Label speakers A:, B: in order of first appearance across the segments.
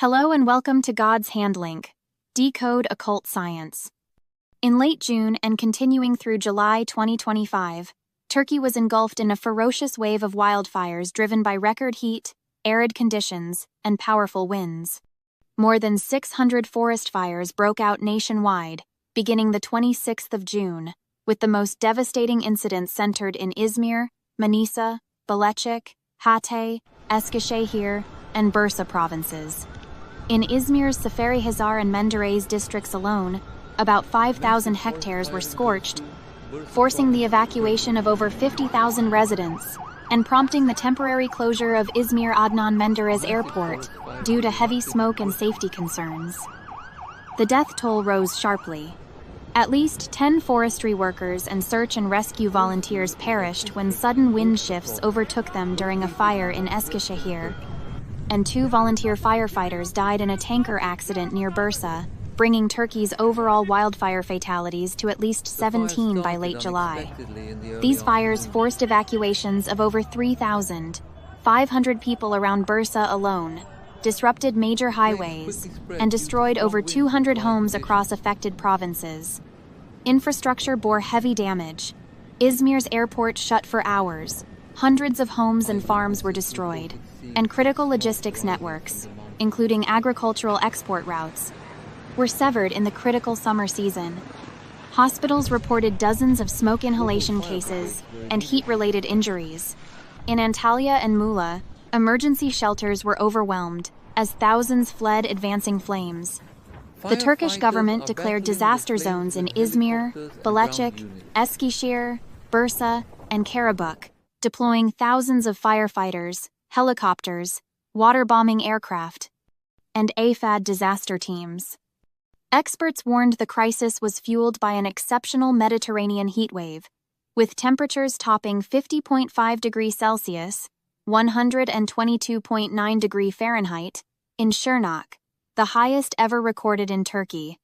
A: Hello and welcome to God's Hand Link. Decode Occult Science. In late June and continuing through July 2025, Turkey was engulfed in a ferocious wave of wildfires driven by record heat, arid conditions, and powerful winds. More than 600 forest fires broke out nationwide, beginning the 26th of June, with the most devastating incidents centered in Izmir, Manisa, Bilecik, Hatay, Eskişehir, and Bursa provinces. In Izmir's Seferihisar and Menderes districts alone, about 5,000 hectares were scorched, forcing the evacuation of over 50,000 residents and prompting the temporary closure of Izmir Adnan Menderes Airport due to heavy smoke and safety concerns. The death toll rose sharply. At least 10 forestry workers and search and rescue volunteers perished when sudden wind shifts overtook them during a fire in Eskişehir, and 2 volunteer firefighters died in a tanker accident near Bursa, bringing Turkey's overall wildfire fatalities to at least 17 by late July. These fires forced evacuations of over 3,500 people around Bursa alone, disrupted major highways, and destroyed over 200 homes across affected provinces. Infrastructure bore heavy damage. Izmir's airport shut for hours, hundreds of homes and farms were destroyed, and critical logistics networks, including agricultural export routes, were severed in the critical summer season. Hospitals reported dozens of smoke inhalation cases and heat-related injuries. In Antalya and Muğla, emergency shelters were overwhelmed as thousands fled advancing flames. The Turkish government declared disaster zones in Izmir, Bilecik, Eskişehir, Bursa, and Karabük, deploying thousands of firefighters, helicopters, water-bombing aircraft, and AFAD disaster teams. Experts warned the crisis was fueled by an exceptional Mediterranean heatwave, with temperatures topping 50.5 degrees Celsius, 122.9 degrees Fahrenheit, in Şırnak, the highest ever recorded in Turkey.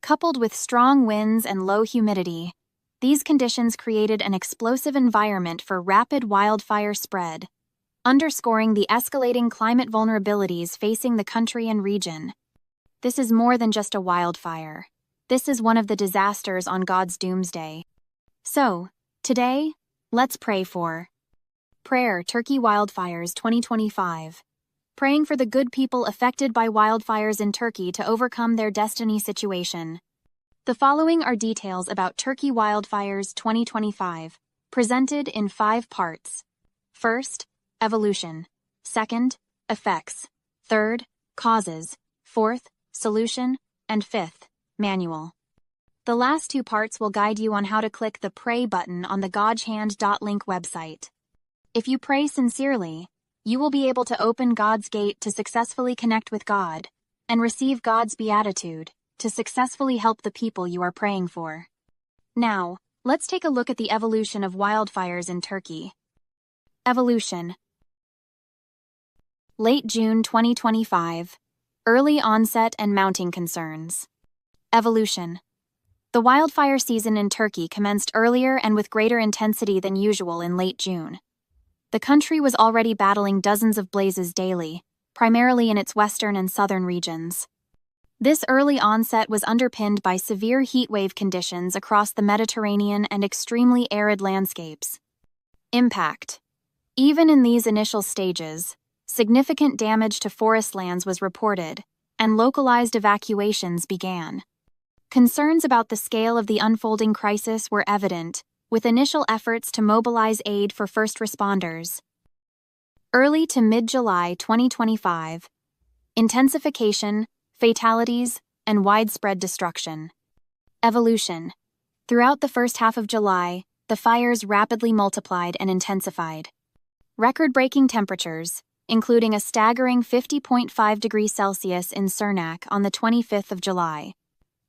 A: Coupled with strong winds and low humidity, these conditions created an explosive environment for rapid wildfire spread, underscoring the escalating climate vulnerabilities facing the country and region. This is more than just a wildfire. This is one of the disasters on God's doomsday. So, today, let's pray for Prayer Turkey Wildfires 2025. Praying for the good people affected by wildfires in Turkey to overcome their destiny situation. The following are details about Turkey Wildfires 2025, presented in 5 parts. First, evolution. Second, effects. Third, causes. Fourth, solution. And fifth, manual. The last 2 parts will guide you on how to click the Pray button on the godshand.link website. If you pray sincerely, you will be able to open God's gate to successfully connect with God and receive God's beatitude to successfully help the people you are praying for. Now, let's take a look at the evolution of wildfires in Turkey. Evolution. Late June 2025. Early onset and mounting concerns. Evolution. The wildfire season in Turkey commenced earlier and with greater intensity than usual in late June. The country was already battling dozens of blazes daily, primarily in its western and southern regions. This early onset was underpinned by severe heatwave conditions across the Mediterranean and extremely arid landscapes. Impact. Even in these initial stages, significant damage to forest lands was reported, and localized evacuations began. Concerns about the scale of the unfolding crisis were evident, with initial efforts to mobilize aid for first responders. Early to mid-July 2025. Intensification, fatalities, and widespread destruction. Evolution. Throughout the first half of July, the fires rapidly multiplied and intensified. Record-breaking temperatures, including a staggering 50.5 degrees Celsius in Şırnak on the 25th of July,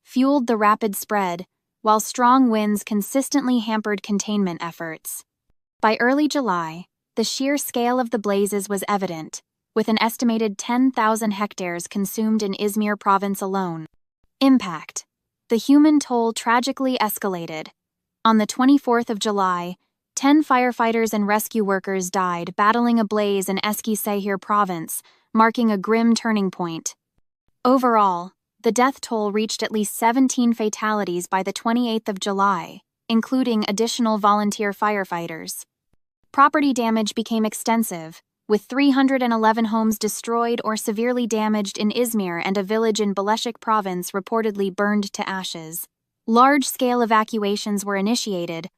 A: fueled the rapid spread, while strong winds consistently hampered containment efforts. By early July, the sheer scale of the blazes was evident, with an estimated 10,000 hectares consumed in Izmir province alone. Impact. The human toll tragically escalated. On the 24th of July, 10 firefighters and rescue workers died battling a blaze in Eskişehir province, marking a grim turning point. Overall, the death toll reached at least 17 fatalities by the 28th of July, including additional volunteer firefighters. Property damage became extensive, with 311 homes destroyed or severely damaged in Izmir and a village in Bilecik province reportedly burned to ashes. Large-scale evacuations were initiated,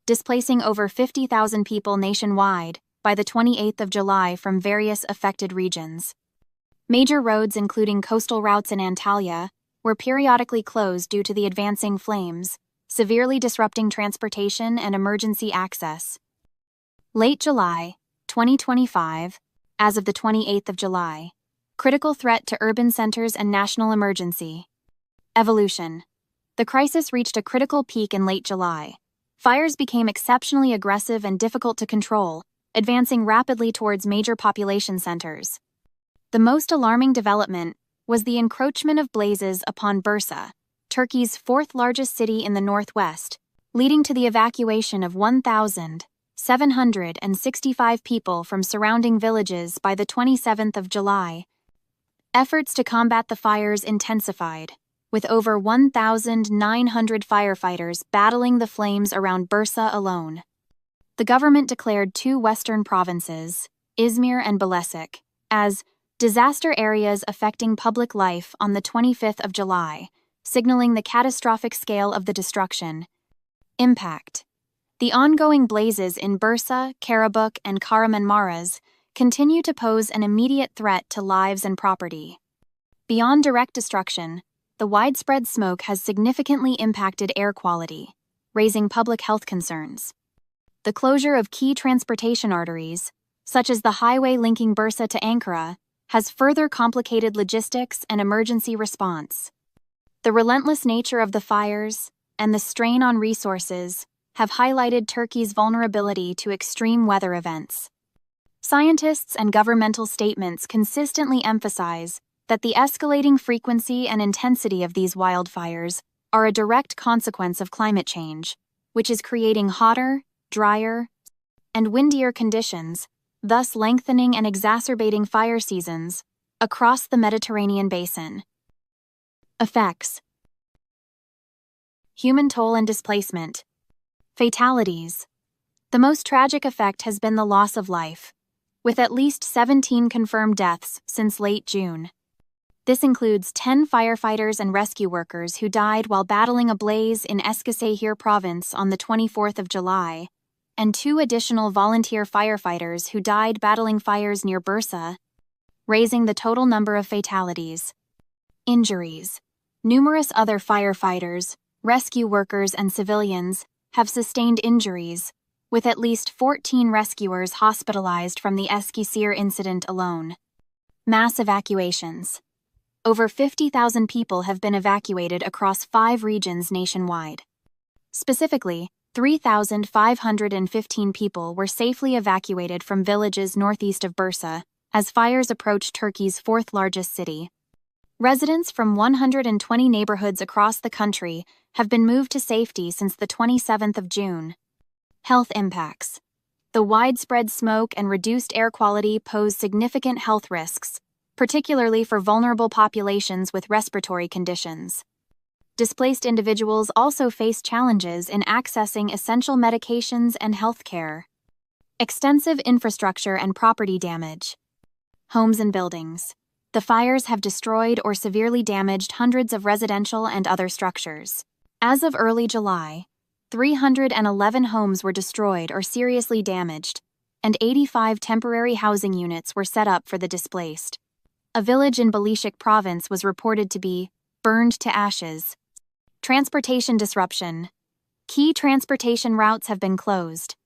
A: displacing over 50,000 people nationwide by the 28th of July from various affected regions. Major roads, including coastal routes in Antalya, were periodically closed due to the advancing flames, severely disrupting transportation and emergency access. Late July, 2025, as of the 28th of July. Critical threat to urban centers and national emergency. Evolution. The crisis reached a critical peak in late July. Fires became exceptionally aggressive and difficult to control, advancing rapidly towards major population centers. The most alarming development was the encroachment of blazes upon Bursa, Turkey's fourth-largest city in the northwest, leading to the evacuation of 1,765 people from surrounding villages by the 27th of July. Efforts to combat the fires intensified, with over 1,900 firefighters battling the flames around Bursa alone. The government declared two western provinces, Izmir and Bilecik, as disaster areas affecting public life on the 25th of July, signaling the catastrophic scale of the destruction. Impact. The ongoing blazes in Bursa, Karabük, and Kahramanmaraş continue to pose an immediate threat to lives and property. Beyond direct destruction, the widespread smoke has significantly impacted air quality, raising public health concerns. The closure of key transportation arteries, such as the highway linking Bursa to Ankara, has further complicated logistics and emergency response. The relentless nature of the fires and the strain on resources have highlighted Turkey's vulnerability to extreme weather events. Scientists and governmental statements consistently emphasize that the escalating frequency and intensity of these wildfires are a direct consequence of climate change, which is creating hotter, drier, and windier conditions, thus lengthening and exacerbating fire seasons across the Mediterranean basin. Effects. Human toll and displacement. Fatalities. The most tragic effect has been the loss of life, with at least 17 confirmed deaths since late June. This includes 10 firefighters and rescue workers who died while battling a blaze in Eskişehir province on the 24th of July, and 2 additional volunteer firefighters who died battling fires near Bursa, raising the total number of fatalities. Injuries. Numerous other firefighters, rescue workers, and civilians have sustained injuries, with at least 14 rescuers hospitalized from the Eskişehir incident alone. Mass evacuations. Over 50,000 people have been evacuated across 5 regions nationwide. Specifically, 3,515 people were safely evacuated from villages northeast of Bursa as fires approached Turkey's fourth-largest city. Residents from 120 neighborhoods across the country have been moved to safety since the 27th of June. Health impacts. The widespread smoke and reduced air quality pose significant health risks, particularly for vulnerable populations with respiratory conditions. Displaced individuals also face challenges in accessing essential medications and health care. Extensive infrastructure and property damage. Homes and buildings. The fires have destroyed or severely damaged hundreds of residential and other structures. As of early July, 311 homes were destroyed or seriously damaged, and 85 temporary housing units were set up for the displaced. A village in Bilecik province was reported to be burned to ashes. Transportation disruption. Key transportation routes have been closed.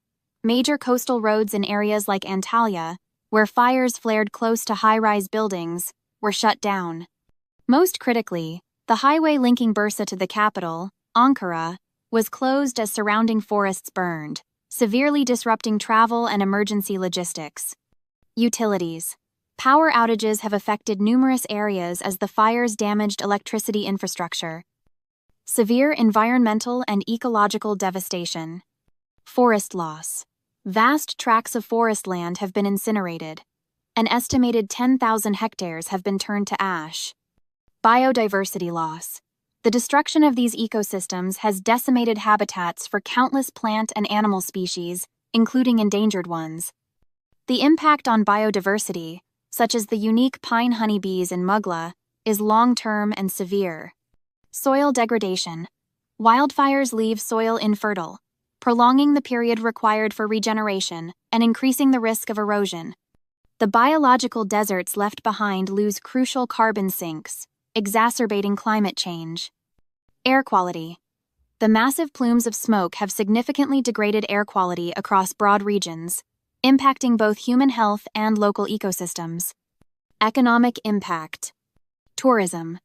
A: Major coastal roads in areas like Antalya, where fires flared close to high-rise buildings, were shut down. Most critically, the highway linking Bursa to the capital, Ankara, was closed as surrounding forests burned, severely disrupting travel and emergency logistics. Utilities. Power outages have affected numerous areas as the fires damaged electricity infrastructure. Severe environmental and ecological devastation. Forest loss. Vast tracts of forest land have been incinerated. An estimated 10,000 hectares have been turned to ash. Biodiversity loss. The destruction of these ecosystems has decimated habitats for countless plant and animal species, including endangered ones. The impact on biodiversity, such as the unique pine honeybees in Mugla, is long-term and severe. Soil degradation. Wildfires leave soil infertile, prolonging the period required for regeneration and increasing the risk of erosion. The biological deserts left behind lose crucial carbon sinks, exacerbating climate change. Air quality. The massive plumes of smoke have significantly degraded air quality across broad regions, impacting both human health and local ecosystems. Economic impact. Tourism.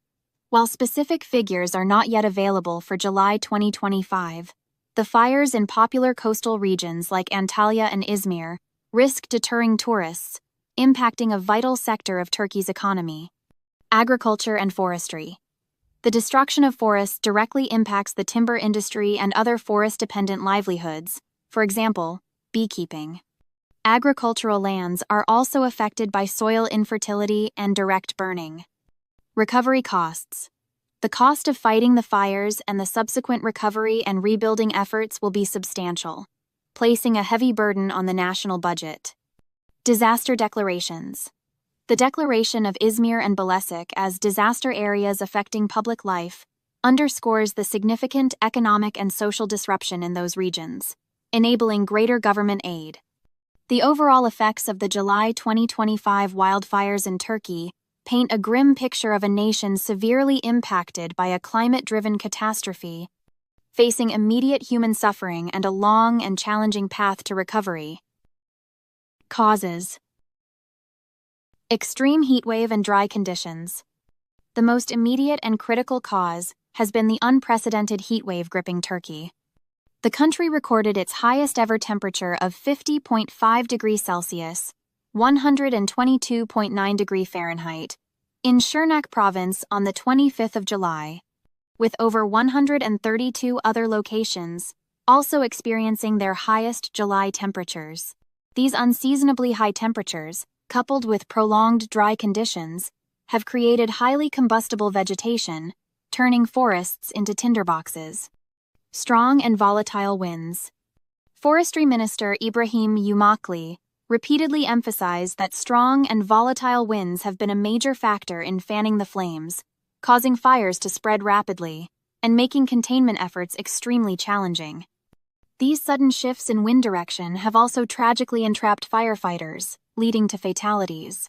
A: While specific figures are not yet available for July 2025, the fires in popular coastal regions like Antalya and Izmir risk deterring tourists, impacting a vital sector of Turkey's economy. Agriculture and forestry. The destruction of forests directly impacts the timber industry and other forest-dependent livelihoods, for example, beekeeping. Agricultural lands are also affected by soil infertility and direct burning. Recovery costs. The cost of fighting the fires and the subsequent recovery and rebuilding efforts will be substantial, placing a heavy burden on the national budget. Disaster declarations. The declaration of Izmir and Bilecik as disaster areas affecting public life underscores the significant economic and social disruption in those regions, enabling greater government aid. The overall effects of the July 2025 wildfires in Turkey paint a grim picture of a nation severely impacted by a climate-driven catastrophe, facing immediate human suffering and a long and challenging path to recovery. Causes. Extreme heatwave and dry conditions. The most immediate and critical cause has been the unprecedented heatwave gripping Turkey. The country recorded its highest-ever temperature of 50.5 degrees Celsius, 122.9 degrees Fahrenheit, in Şırnak province on the 25th of July, with over 132 other locations also experiencing their highest July temperatures. These unseasonably high temperatures, coupled with prolonged dry conditions, have created highly combustible vegetation, turning forests into tinderboxes. Strong and volatile winds. Forestry Minister Ibrahim Yumakli repeatedly emphasized that strong and volatile winds have been a major factor in fanning the flames, causing fires to spread rapidly, and making containment efforts extremely challenging. These sudden shifts in wind direction have also tragically entrapped firefighters, leading to fatalities.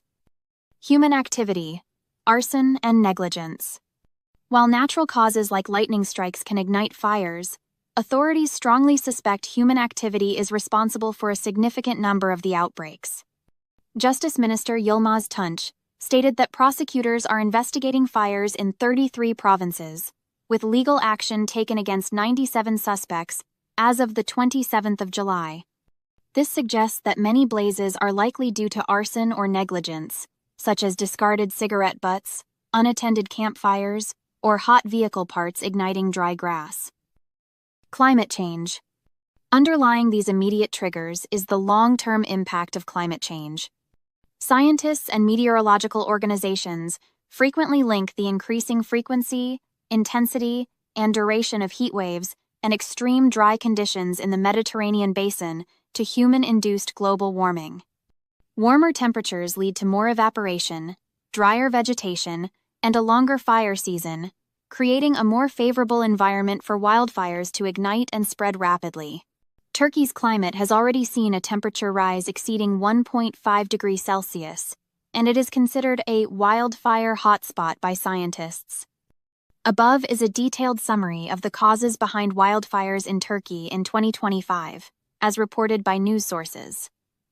A: Human activity, arson, and negligence. While natural causes like lightning strikes can ignite fires, authorities strongly suspect human activity is responsible for a significant number of the outbreaks. Justice Minister Yilmaz Tunç stated that prosecutors are investigating fires in 33 provinces, with legal action taken against 97 suspects as of the 27th of July. This suggests that many blazes are likely due to arson or negligence, such as discarded cigarette butts, unattended campfires, or hot vehicle parts igniting dry grass. Climate change. Underlying these immediate triggers is the long-term impact of climate change. Scientists and meteorological organizations frequently link the increasing frequency, intensity, and duration of heat waves and extreme dry conditions in the Mediterranean basin to human-induced global warming. Warmer temperatures lead to more evaporation, drier vegetation, and a longer fire season, creating a more favorable environment for wildfires to ignite and spread rapidly. Turkey's climate has already seen a temperature rise exceeding 1.5 degrees Celsius, and it is considered a wildfire hotspot by scientists. Above is a detailed summary of the causes behind wildfires in Turkey in 2025, as reported by news sources.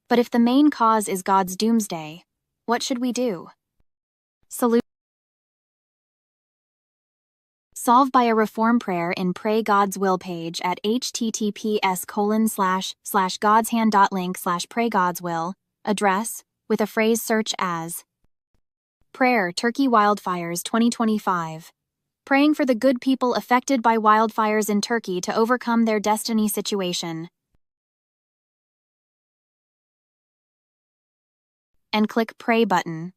A: But if the main cause is God's doomsday, what should we do? Solve by a reform prayer in Pray God's Will page at https://godshand.link/praygodswill, address, with a phrase search as Prayer Turkey Wildfires 2025. Praying for the good people affected by wildfires in Turkey to overcome their destiny situation. and click Pray button.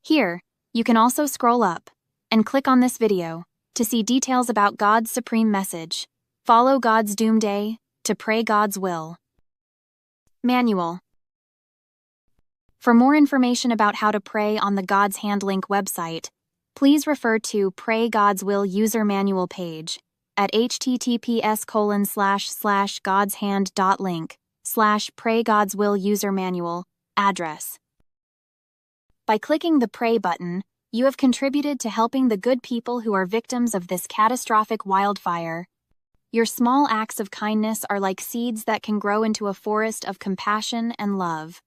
A: Here, you can also scroll up and click on this video to see details about God's supreme message. Follow God's doomsday to pray God's will. Manual. For more information about how to pray on the God's Hand Link website, please refer to Pray God's Will user manual page at https://godshand.link/Pray God's Will user manual address. By clicking the Pray button, you have contributed to helping the good people who are victims of this catastrophic wildfire. Your small acts of kindness are like seeds that can grow into a forest of compassion and love.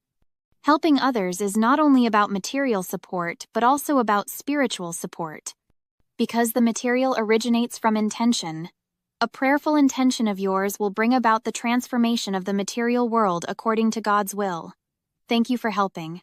A: Helping others is not only about material support, but also about spiritual support. Because the material originates from intention, a prayerful intention of yours will bring about the transformation of the material world according to God's will. Thank you for helping.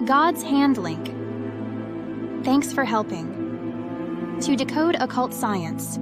A: God's Hand Link. Thanks for helping. To decode occult science,